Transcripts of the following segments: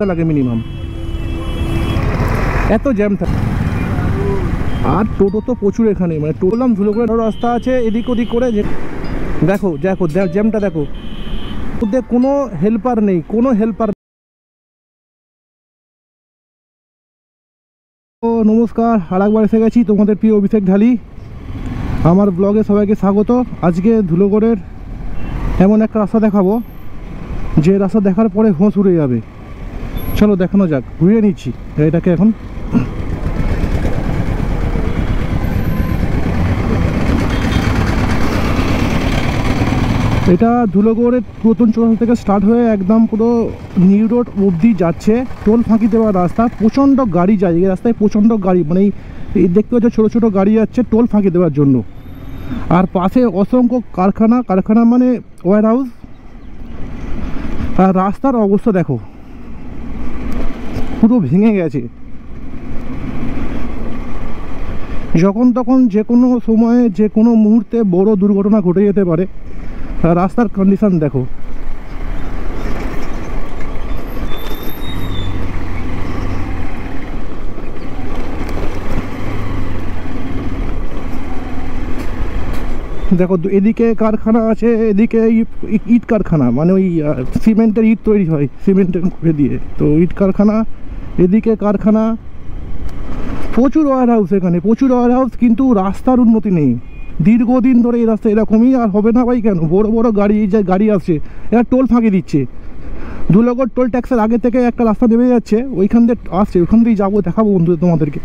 লাগে মিনিমাম, এত জ্যাম থাকে। আর টোটো তো প্রচুর এখানে, মানে টোলাম ধুলোগড়ের রাস্তা আছে এদিক ওদিক করে। দেখো দেখো জ্যামটা দেখো, ওদের কোনো হেল্পার নেই, কোনো হেল্পার। ও নমস্কার, আর একবার এসে গেছি তোমাদের প্রিয় অভিষেক ঢালি। আমার ব্লগে সবাইকে স্বাগত। আজকে ধুলোগড়ের এমন একটা রাস্তা দেখাবো যে রাস্তা দেখার পরে হোঁশ উড়ে যাবে। চলো দেখানো যাক, ঘুরিয়ে নিচ্ছি এটাকে এখন। এটা ধুলোগড়ের পুরাতন চৌরাস্তা থেকে স্টার্ট হয়ে একদম পুরো নিউ রোড অবধি যাচ্ছে। টোল ফাঁকি দেওয়ার রাস্তা, প্রচণ্ড গাড়ি যায় এই রাস্তায়, প্রচণ্ড গাড়ি, মানে এই দেখতে পাচ্ছ ছোটো ছোটো গাড়ি যাচ্ছে টোল ফাঁকি দেওয়ার জন্য। আর পাশে অসংখ্য কারখানা মানে ওয়্যার হাউস। আর রাস্তার অবস্থা দেখো, পুরো ভেঙে গেছে। যখন তখন যে কোনো সময়ে যে কোনো মুহূর্তে বড় দুর্ঘটনা ঘটে যেতে পারে। রাস্তার কন্ডিশন দেখো, দেখো এদিকে কারখানা আছে, এদিকে ইট কারখানা, মানে ওই সিমেন্টের ইট তৈরি হয় সিমেন্টের করে দিয়ে, তো ইট কারখানা, এদিকে কারখানা, প্রচুর ওয়্যার হাউস এখানে, প্রচুর ওয়্যার হাউস। কিন্তু রাস্তার উন্নতি নেই দীর্ঘদিন ধরে। এই রাস্তা এরকমই আর হবে না ভাই, কেন? বড় বড় গাড়ি, এই যে গাড়ি আসছে এরা টোল ফাঁকি দিচ্ছে। ধুলোগড় টোল ট্যাক্সের আগে থেকে একটা রাস্তা নেমে যাচ্ছে, ওইখান দিয়ে আসছে, ওইখান দিয়েই যাবো, দেখাবো বন্ধু তোমাদেরকে।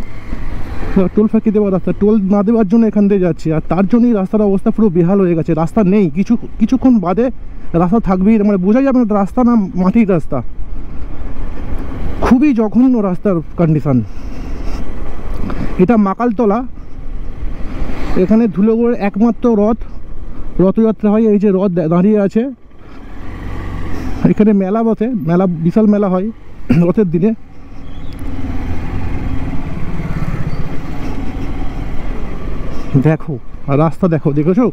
টোল ফাঁকি দেওয়ার রাস্তা, টোল না দেওয়ার জন্য এখান দিয়ে যাচ্ছে, আর তার জন্যই রাস্তার অবস্থা পুরো বেহাল হয়ে গেছে। রাস্তা নেই, কিছুক্ষণ বাদে রাস্তা থাকবেই, মানে বোঝা যাবে না রাস্তা না মাটির রাস্তা। খুবই জঘন্য রাস্তার কন্ডিশন। এটা মাকালতলা, এখানে ধুলোগড়ের একমাত্র রথযাত্রা হয়। এই যে রথ দাঁড়িয়ে আছে, এখানে মেলা বসে, মেলা বিশাল মেলা হয় রথের দিনে। দেখো রাস্তা দেখো, দেখেছো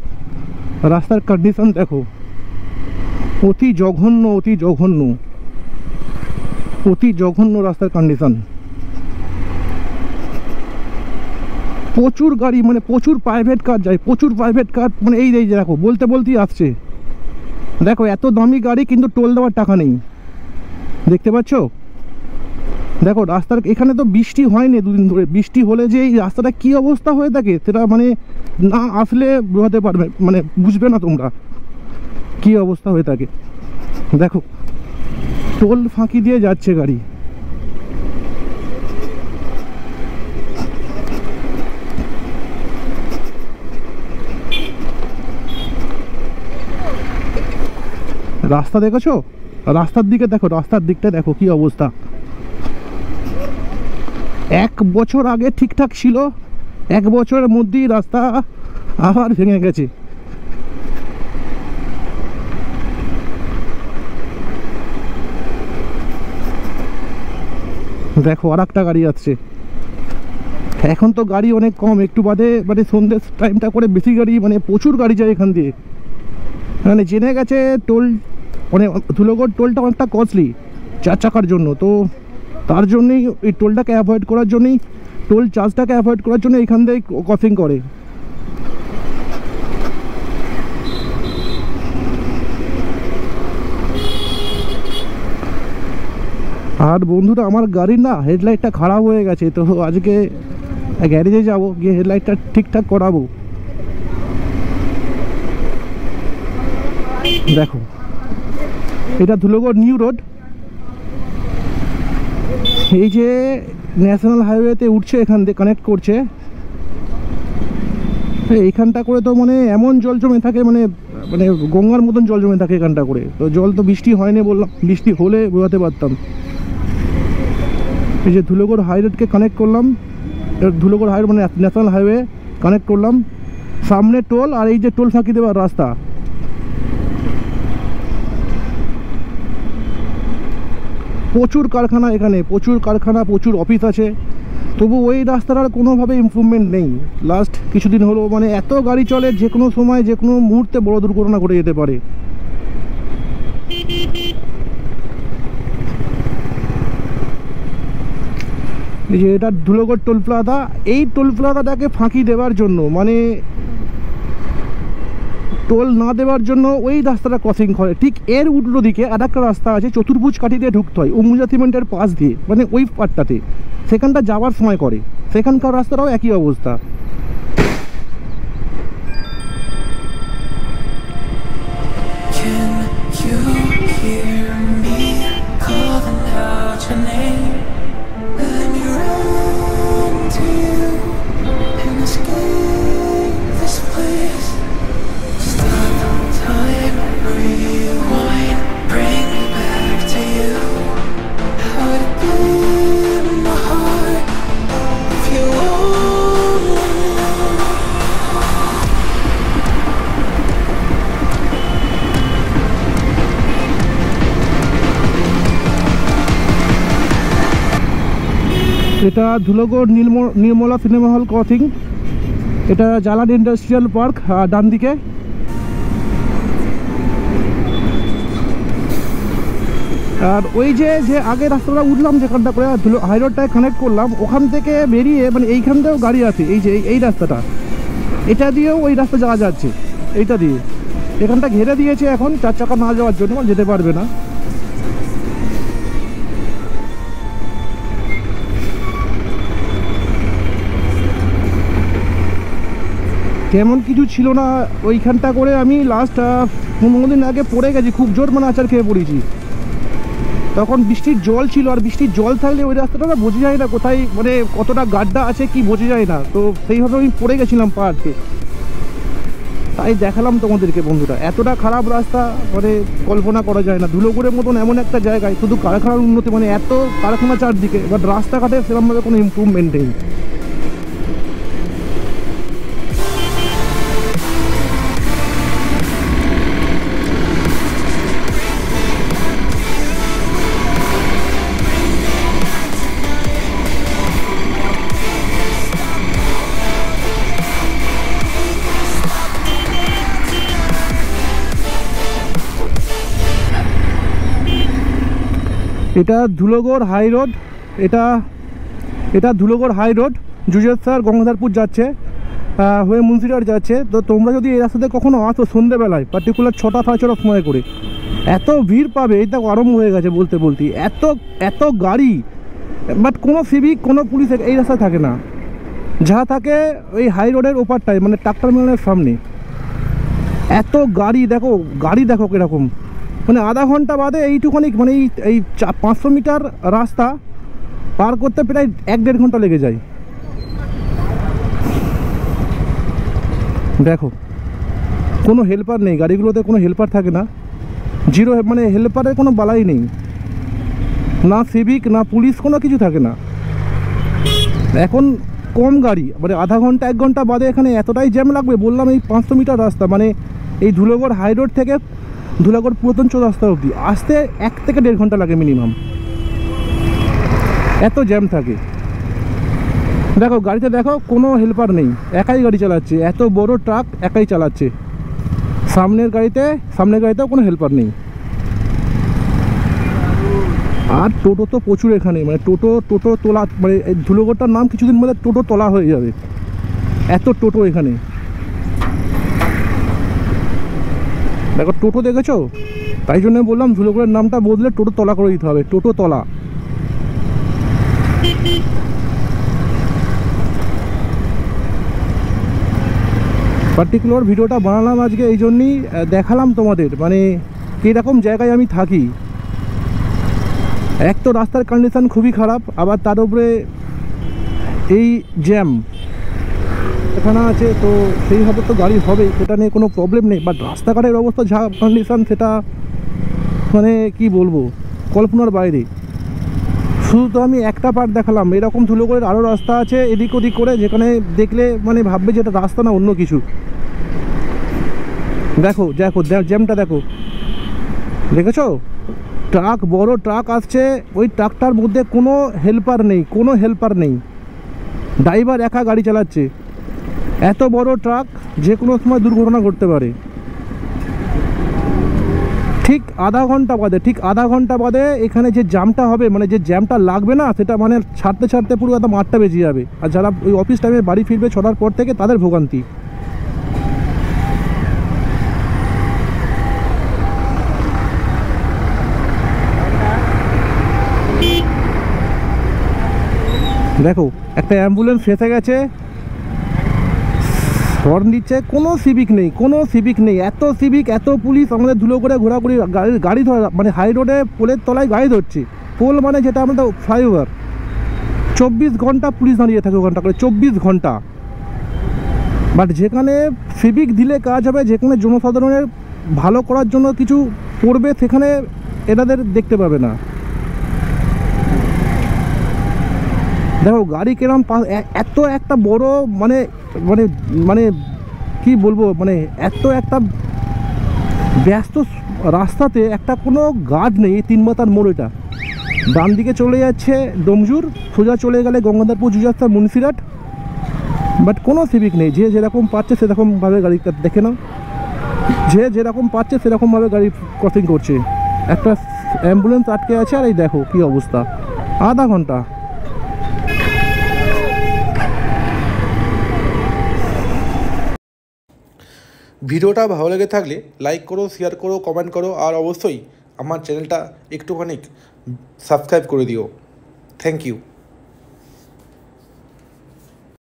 রাস্তার কন্ডিশন দেখো, অতি জঘন্য, অতি জঘন্য, অতি জঘন্য রাস্তার কন্ডিশন। প্রচুর গাড়ি, মানে প্রচুর প্রাইভেট কার যায়, প্রচুর প্রাইভেট কার, মানে এই দেখো বলতেই আসছে। দেখো এত দামি গাড়ি কিন্তু টোল দেওয়ার টাকা নেই, দেখতে পাচ্ছ? দেখো রাস্তার এখানে তো বৃষ্টি হয়নি দুদিন ধরে, বৃষ্টি হলে যে এই রাস্তাটা কী অবস্থা হয়ে থাকে সেটা মানে না আসলে বোঝাতে পারবে, মানে বুঝবে না তোমরা কী অবস্থা হয়ে থাকে। দেখো টোল ফাঁকি দিয়ে যাচ্ছে গাড়ি। রাস্তা দেখেছো? রাস্তার দিকে দেখো, রাস্তার দিকটা দেখো কি অবস্থা। 1 বছর আগে ঠিকঠাক ছিল, 1 বছরের মধ্যেই রাস্তা আবার ভেঙে গেছে। দেখো আর একটা গাড়ি আসছে। এখন তো গাড়ি অনেক কম, একটু বাদে মানে সন্ধ্যের টাইমটা করে বেশি গাড়ি, মানে প্রচুর গাড়ি যায় এখান দিয়ে। মানে জেনে গেছে টোল, মানে ধুলোগড় টোলটা অনেকটা কস্টলি 4 চাকার জন্য, তো তার জন্যই এই টোলটাকে অ্যাভয়েড করার জন্যই, টোল চার্জটাকে অ্যাভয়েড করার জন্য এখান থেকে ক্রসিং করে। আর বন্ধুরা আমার গাড়ির না হেডলাইটটা খারাপ হয়ে গেছে, তো আজকে গ্যারেজে যাব, গিয়ে হেডলাইটটা ঠিকঠাক করাবো। দেখো এটা ধুলোগড় নিউ রোড, এই যে ন্যাশনাল হাইওয়েতে উঠছে, এখান দিয়ে কানেক্ট করছে। এইখানটা করে তো মানে এমন জল জমে থাকে, মানে মানে গঙ্গার মতন জল জমে থাকে এখানটা করে। তো জল তো বৃষ্টি হয়নি বললাম, বৃষ্টি হলে বোঝাতে পারতাম। এই যে ধুলোগড় হাই রোডকে কানেক্ট করলাম, ধুলোগড় হাই রোড মানে ন্যাশনাল হাইওয়ে কানেক্ট করলাম, সামনে টোল, আর এই যে টোল ফাঁকি দেওয়ার রাস্তা। প্রচুর কারখানা এখানে, প্রচুর কারখানা, প্রচুর অফিস আছে, তবু ওই রাস্তাটার কোনোভাবে ইমপ্রুভমেন্ট নেই। লাস্ট কিছুদিন হলো মানে এত গাড়ি চলে, যে কোনো সময় যে কোনো মুহূর্তে বড় দুর্ঘটনা ঘটে যেতে পারে। এই যে এটা ধুলোগড় টোল প্লাজা, এই টোল প্লাজাটাকে ফাঁকি দেওয়ার জন্য, মানে টোল না দেওয়ার জন্য ওই রাস্তাটা ক্রসিং করে। ঠিক এর উল্টো দিকে আর একটা রাস্তা আছে, চতুর্ভুজ কাঠি দিয়ে ঢুকতে হয় অম্বুজা সিমেন্টের পাশ দিয়ে, মানে ওই পাটটাতে, সেখানটা যাওয়ার সময় করে। সেখানকার রাস্তাটাও একই অবস্থা। এটা Dhulagarh Nirmala cinema hall crossing. এটা জালান ইন্ডাস্ট্রিয়াল পার্ক ডান দিকে। আর ওই যে আগে রাস্তাটা উঠলাম যেখানটা করে হাই রোডটায় কানেক্ট করলাম, ওখান থেকে বেরিয়ে মানে এইখানটাও গাড়ি আছে, এই যে এই রাস্তাটা, এটা দিয়েও ওই রাস্তা যাওয়া যাচ্ছে। এইটা দিয়ে এখানটা ঘেরে দিয়েছে এখন, 4 চাকা না যাওয়ার জন্য, যেতে পারবে না। তেমন কিছু ছিল না ওইখানটা করে। আমি লাস্ট 15 দিন আগে পড়ে গেছি, খুব জোর মানে আচার খেয়ে পড়েছি। তখন বৃষ্টির জল ছিল, আর বৃষ্টির জল থাকলে ওই রাস্তাটা না বোঝা যায় না কোথায়, মানে কতটা গাড্ডা আছে কি বোঝা যায় না। তো সেইভাবে আমি পড়ে গেছিলাম পাহাড়কে, তাই দেখালাম তোমাদেরকে বন্ধুরা। এতটা খারাপ রাস্তা মানে কল্পনা করা যায় না। ধুলোগড়ের মতন এমন একটা জায়গায় শুধু কারখানার উন্নতি, মানে এত কারখানা চারদিকে, বাট রাস্তাঘাটে সেরকমভাবে কোনো ইমপ্রুভমেন্ট নেই। এটা ধুলোগড় হাই রোড, এটা ধুলোগড় হাই রোড জুজেরসার গঙ্গাধরপুর যাচ্ছে, হয়ে মুন্সিরহাট যাচ্ছে। তো তোমরা যদি এই রাস্তাতে কখনো আসো সন্ধ্যেবেলায়, পার্টিকুলার 6টা 6:30 সময় করে, এত ভিড় পাবে, এটা আরম্ভ হয়ে গেছে বলতে বলতে, এত গাড়ি। বাট কোনো সিভিক কোনো পুলিশ এই রাস্তায় থাকে না, যা থাকে ওই হাই রোডের ওপারটায়, মানে ট্রাক্টর মিলের সামনে। এত গাড়ি দেখো কীরকম, মানে আধা ঘন্টা বাদে এইটুখানি, মানে এই 500 মিটার রাস্তা পার করতে প্রায় 1-1.5 ঘন্টা লেগে যায়। দেখো কোনো হেল্পার নেই, গাড়িগুলোতে কোনো হেল্পার থাকে না, জিরো, মানে হেল্পারের কোনো বালাই নেই, না সিভিক না পুলিশ, কোনো কিছু থাকে না। এখন কম গাড়ি, মানে আধা ঘন্টা 1 ঘন্টা বাদে এখানে এতটাই জ্যাম লাগবে। বললাম এই 500 মিটার রাস্তা, মানে এই ধুলোগড় হাই রোড থেকে ধুলাগড় পুরাতন রাস্তা অবধি আসতে 1 থেকে 1.5 ঘন্টা লাগে মিনিমাম, এত জ্যাম থাকে। দেখো গাড়িতে দেখো কোনো হেল্পার নেই, একাই গাড়ি চালাচ্ছে, এত বড় ট্রাক একাই চালাচ্ছে। সামনের গাড়িতেও কোনো হেল্পার নেই। আর টোটো তো প্রচুর এখানে, মানে টোটো তোলা, মানে ধুলোগড়টার নাম কিছুদিন মধ্যে টোটো তোলা হয়ে যাবে, এত টোটো এখানে। দেখো টোটো দেখেছো, তাই জন্য বললাম ধুলোগড়ের নামটা বদলে টোটো তলা করে দিতে হবে, টোটো তলা। পার্টিকুলার ভিডিওটা বানালাম আজকে এই জন্যই, দেখালাম তোমাদের মানে কীরকম জায়গায় আমি থাকি। এক তো রাস্তার কন্ডিশন খুবই খারাপ, আবার তার উপরে এই জ্যাম এখানে আছে, তো সেইভাবে তো গাড়ি হবে, সেটা নিয়ে কোনো প্রবলেম নেই। বাট রাস্তাঘাটের অবস্থা যা কন্ডিশন, সেটা মানে কি বলবো, কল্পনার বাইরে। শুধু তো আমি একটা পার্ট দেখালাম, এরকম ধুলোগড়ের আরও রাস্তা আছে এদিক ওদিক করে, যেখানে দেখলে মানে ভাববে যে এটা রাস্তা না অন্য কিছু। দেখো জ্যামটা দেখেছো, ট্রাক, বড় ট্রাক আসছে, ওই ট্রাকটার মধ্যে কোনো হেল্পার নেই, ড্রাইভার একা গাড়ি চালাচ্ছে। এত বড় ট্রাক, যে কোনো সময় দুর্ঘটনা ঘটতে পারে। ঠিক আধা ঘন্টা বাদে এখানে যে জ্যামটা হবে, মানে যে জ্যামটা লাগবে না, সেটা মানে ছাড়তে ছাড়তে পুরো একদম 8টা বেজে যাবে। আর যারা ওই অফিস টাইমে বাড়ি ফিরবে 6টার পর থেকে, তাদের ভোগান্তি। দেখো একটা অ্যাম্বুলেন্স ফেসে গেছে, হর্ন দিচ্ছে, কোনো সিভিক নেই। এত সিভিক, এত পুলিশ আমাদের ধুলো করে ঘোরাঘুরি, গাড়ি ধরা, মানে হাই রোডে পোলের তলায় গাড়ি ধরছে। পোল মানে যেটা আমাদের ফ্লাইওভার, 24 ঘন্টা পুলিশ দাঁড়িয়ে থাকে ওখানটা করে, 24 ঘন্টা। বাট যেখানে সিভিক দিলে কাজ হবে, যেখানে জনসাধারণের ভালো করার জন্য কিছু করবে, সেখানে এনাদের দেখতে পাবে না। দেখো গাড়ি কেরম, এত একটা বড় মানে মানে মানে কি বলবো, মানে এত একটা ব্যস্ত রাস্তাতে একটা কোনো গার্ড নেই। 3 মাথার মোড়, এটা ডান দিকে চলে যাচ্ছে ডোমজুর, সোজা চলে গেলে গঙ্গাধরপুর জুজাস্তা মুন্সিরাট, বাট কোনো সিভিক নেই। যে যেরকম পাচ্ছে সেরকমভাবে গাড়ি দেখে নাও, যে যেরকম পাচ্ছে সেরকমভাবে গাড়ি ক্রসিং করছে। একটা অ্যাম্বুলেন্স আটকে আছে, আর এই দেখো কী অবস্থা, আধা ঘন্টা। ভিডিওটা ভালো লেগে থাকলে লাইক করো, শেয়ার করো, কমেন্ট করো, আর অবশ্যই আমার চ্যানেলটা একটুখানি সাবস্ক্রাইব করে দিও। Thank you.